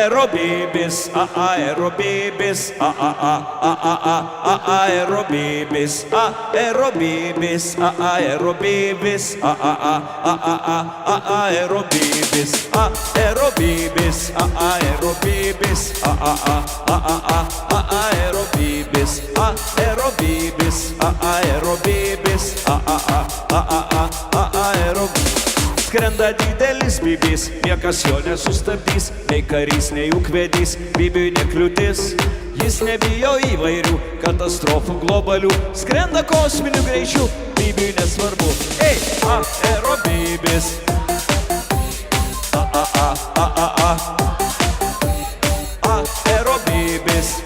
aerobibis, aerobibis, aerobibis, aerobibis, aerobibis, aerobibis, aerobibis, aerobibis, aerobibis, aerobibis, aerobibis, aerobibis. Skrenda didelis bibis, niekas jo nesustabdys, nei karys, nei ūkvedys, bibiui nekliūtis. Jis nebijo įvairių katastrofų globalių, skrenda kosminiu greičiu, bibiui nesvarbu. Ei, aerobibis. Aerobibis.